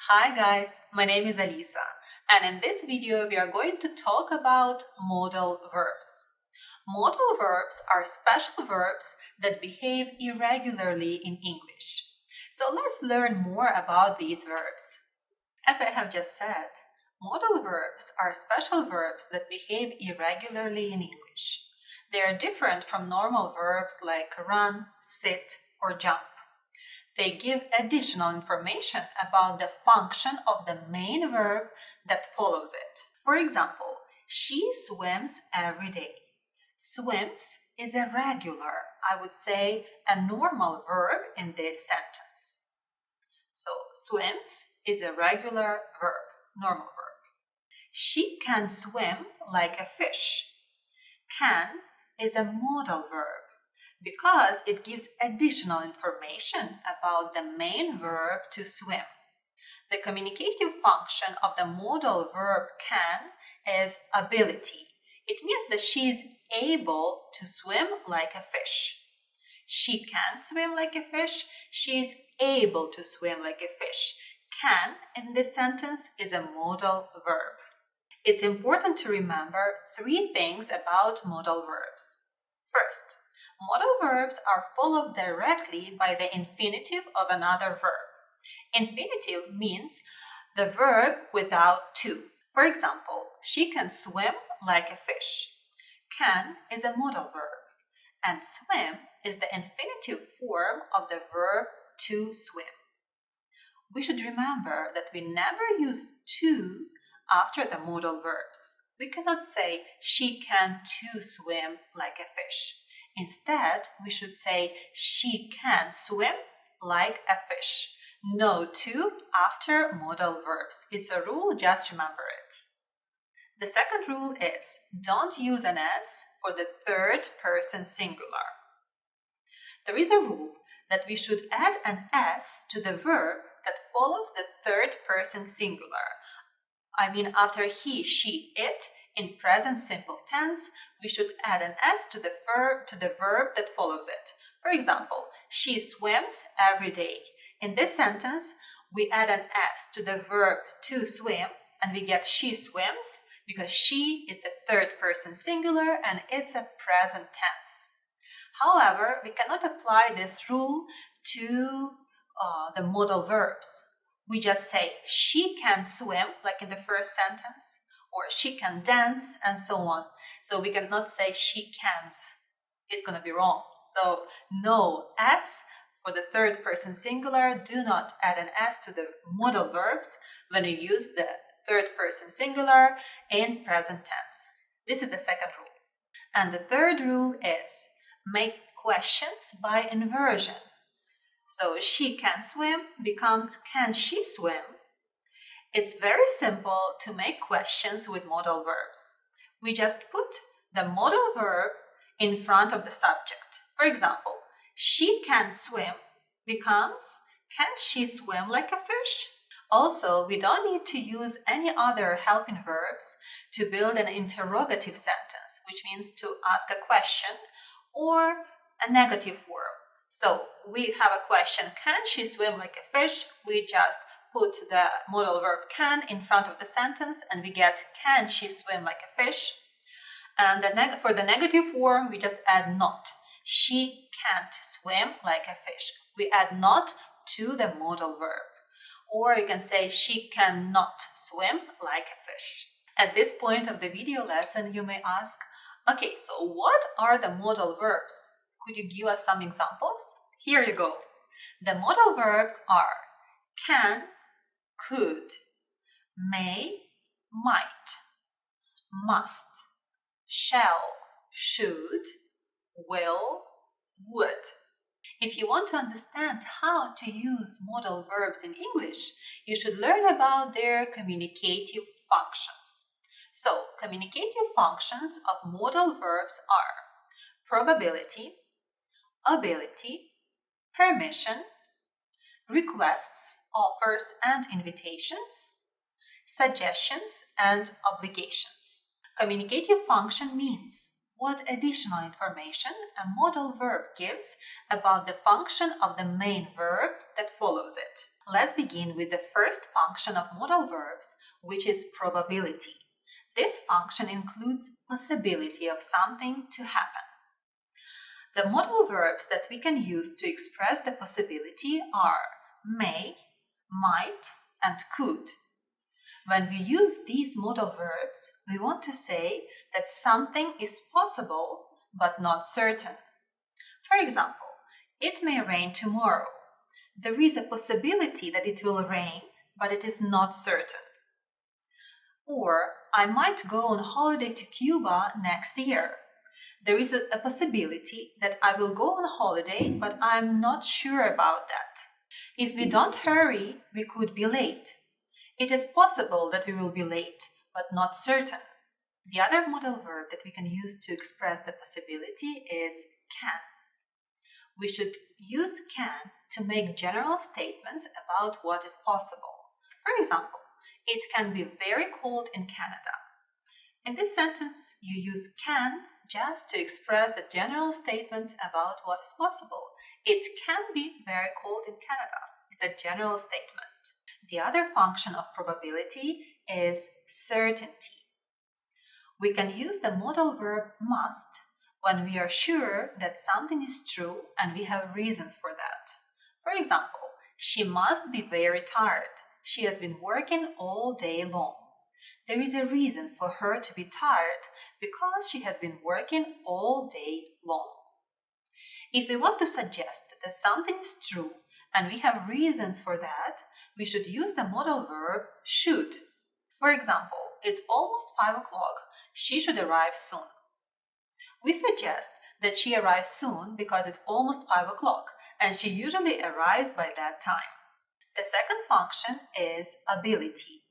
Hi guys, my name is Alisa, and in this video we are going to talk about modal verbs. Modal verbs are special verbs that behave irregularly in English. So let's learn more about these verbs. As I have just said, modal verbs are special verbs that behave irregularly in English. They are different from normal verbs like run, sit, or jump. They give additional information about the function of the main verb that follows it. For example, she swims every day. Swims is a regular, I would say a normal verb in this sentence. So, swims is a regular verb, normal verb. She can swim like a fish. Can is a modal verb because it gives additional information about the main verb to swim. The communicative function of the modal verb can is ability. It means that she is able to swim like a fish. She can swim like a fish. She is able to swim like a fish. Can in this sentence is a modal verb. It's important to remember three things about modal verbs. First, modal verbs are followed directly by the infinitive of another verb. Infinitive means the verb without to. For example, she can swim like a fish. Can is a modal verb, and swim is the infinitive form of the verb to swim. We should remember that we never use to after the modal verbs. We cannot say she can too swim like a fish. Instead, we should say she can swim like a fish. No to after modal verbs. It's a rule, just remember it. The second rule is don't use an S for the third person singular. There is a rule that we should add an S to the verb that follows the third person singular. I mean, after he, she, it, in present simple tense, we should add an S to the verb that follows it. For example, she swims every day. In this sentence, we add an S to the verb to swim, and we get she swims because she is the third person singular and it's a present tense. However, we cannot apply this rule to the modal verbs. We just say she can swim, like in the first sentence, or she can dance, and so on. So we cannot say she cans. It's going to be wrong. So no S for the third person singular. Do not add an S to the modal verbs when you use the third person singular in present tense. This is the second rule. And the third rule is make questions by inversion. So she can swim becomes can she swim? It's very simple to make questions with modal verbs. We just put the modal verb in front of the subject. For example, she can swim becomes can she swim like a fish? Also, we don't need to use any other helping verbs to build an interrogative sentence, which means to ask a question or a negative form. So we have a question, can she swim like a fish? We just put the modal verb can in front of the sentence and we get can she swim like a fish? And for the negative form, we just add not. She can't swim like a fish. We add not to the modal verb. Or you can say she cannot swim like a fish. At this point of the video lesson, you may ask, okay, so what are the modal verbs? Could you give us some examples? Here you go. The modal verbs are can, could, may, might, must, shall, should, will, would. If you want to understand how to use modal verbs in English, you should learn about their communicative functions. So, communicative functions of modal verbs are probability, ability, permission, requests, offers and invitations, suggestions and obligations. Communicative function means what additional information a modal verb gives about the function of the main verb that follows it. Let's begin with the first function of modal verbs, which is probability. This function includes possibility of something to happen. The modal verbs that we can use to express the possibility are may, might, and could. When we use these modal verbs, we want to say that something is possible but not certain. For example, it may rain tomorrow. There is a possibility that it will rain, but it is not certain. Or, I might go on holiday to Cuba next year. There is a possibility that I will go on holiday, but I'm not sure about that. If we don't hurry, we could be late. It is possible that we will be late, but not certain. The other modal verb that we can use to express the possibility is can. We should use can to make general statements about what is possible. For example, it can be very cold in Canada. In this sentence, you use can just to express the general statement about what is possible. It can be very cold in Canada. It's a general statement. The other function of probability is certainty. We can use the modal verb must when we are sure that something is true and we have reasons for that. For example, she must be very tired. She has been working all day long. There is a reason for her to be tired because she has been working all day long. If we want to suggest that something is true and we have reasons for that, we should use the modal verb should. For example, it's almost 5 o'clock. She should arrive soon. We suggest that she arrives soon because it's almost 5 o'clock and she usually arrives by that time. The second function is ability.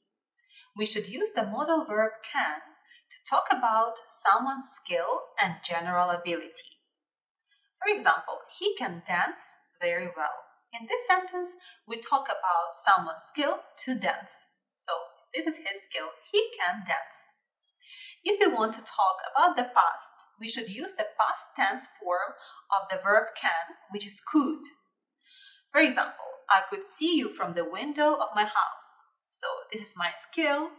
We should use the modal verb can to talk about someone's skill and general ability. For example, he can dance very well. In this sentence, we talk about someone's skill to dance. So, this is his skill. He can dance. If we want to talk about the past, we should use the past tense form of the verb can, which is could. For example, I could see you from the window of my house. So this is my skill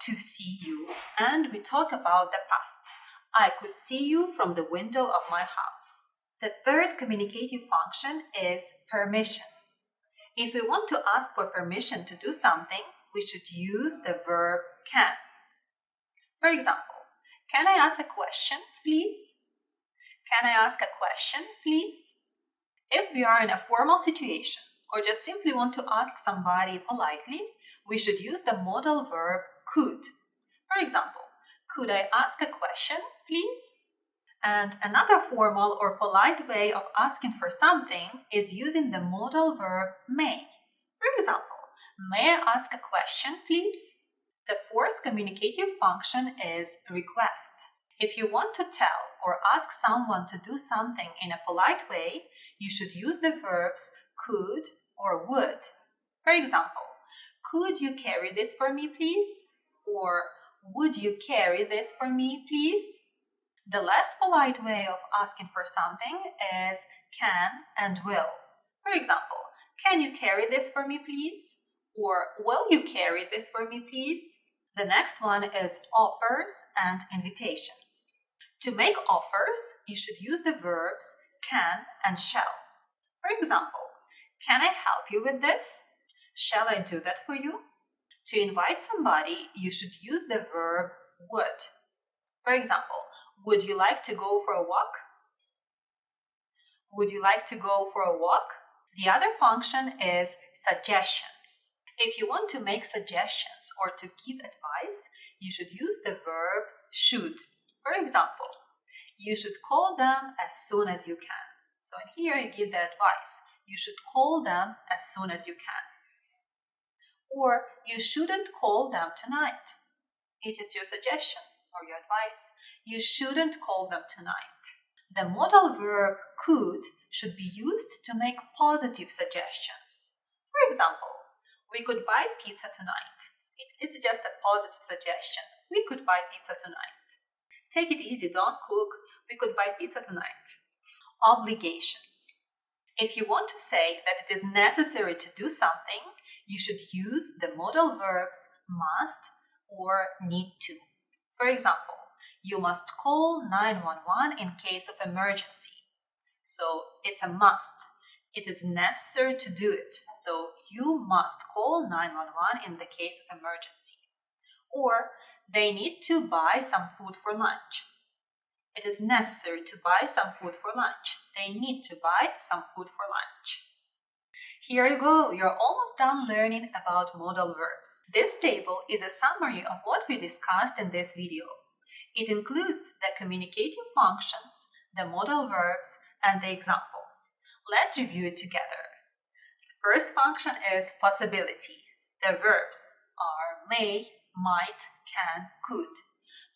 to see you, and we talk about the past. I could see you from the window of my house. The third communicative function is permission. If we want to ask for permission to do something, we should use the verb can. For example, can I ask a question, please? Can I ask a question, please? If we are in a formal situation or just simply want to ask somebody politely, we should use the modal verb could. For example, could I ask a question, please? And another formal or polite way of asking for something is using the modal verb may. For example, may I ask a question, please? The fourth communicative function is request. If you want to tell or ask someone to do something in a polite way, you should use the verbs could or would. For example, could you carry this for me, please? Or would you carry this for me, please? The last polite way of asking for something is can and will. For example, can you carry this for me, please? Or will you carry this for me, please? The next one is offers and invitations. To make offers, you should use the verbs can and shall. For example, can I help you with this? Shall I do that for you? To invite somebody, you should use the verb would. For example, would you like to go for a walk? Would you like to go for a walk? The other function is suggestions. If you want to make suggestions or to give advice, you should use the verb should. For example, you should call them as soon as you can. So in here you give the advice. You should call them as soon as you can. Or you shouldn't call them tonight. It is your suggestion or your advice. You shouldn't call them tonight. The modal verb could should be used to make positive suggestions. For example, we could buy pizza tonight. It's just a positive suggestion. We could buy pizza tonight. Take it easy, don't cook. We could buy pizza tonight. Obligations. If you want to say that it is necessary to do something, you should use the modal verbs must or need to. For example, you must call 911 in case of emergency. So it's a must. It is necessary to do it. So you must call 911 in the case of emergency. Or they need to buy some food for lunch. It is necessary to buy some food for lunch. They need to buy some food for lunch. Here you go, you're almost done learning about modal verbs. This table is a summary of what we discussed in this video. It includes the communicating functions, the modal verbs, and the examples. Let's review it together. The first function is possibility. The verbs are may, might, can, could.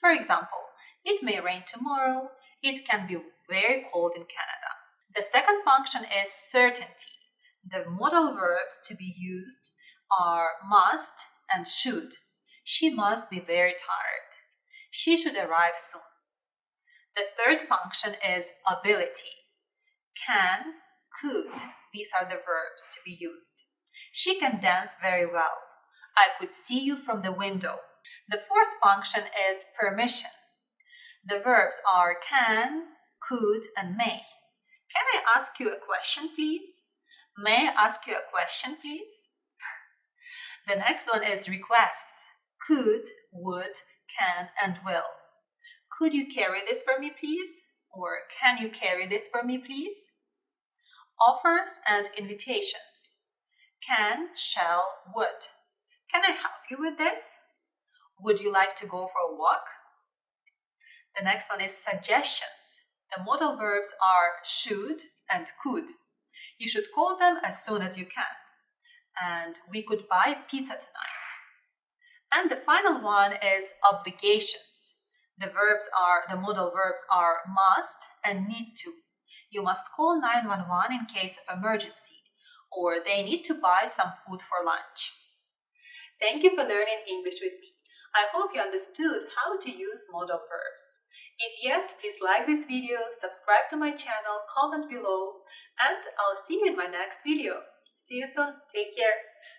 For example, it may rain tomorrow. It can be very cold in Canada. The second function is certainty. The modal verbs to be used are must and should. She must be very tired. She should arrive soon. The third function is ability. Can, could. These are the verbs to be used. She can dance very well. I could see you from the window. The fourth function is permission. The verbs are can, could, and may. Can I ask you a question, please? May I ask you a question, please? The next one is requests. Could, would, can, and will. Could you carry this for me, please? Or can you carry this for me, please? Offers and invitations. Can, shall, would. Can I help you with this? Would you like to go for a walk? The next one is suggestions. The modal verbs are should and could. You should call them as soon as you can. And we could buy pizza tonight. And the final one is obligations. The modal verbs are must and need to. You must call 911 in case of emergency, or they need to buy some food for lunch. Thank you for learning English with me. I hope you understood how to use modal verbs. If yes, please like this video, subscribe to my channel, comment below, and I'll see you in my next video. See you soon. Take care.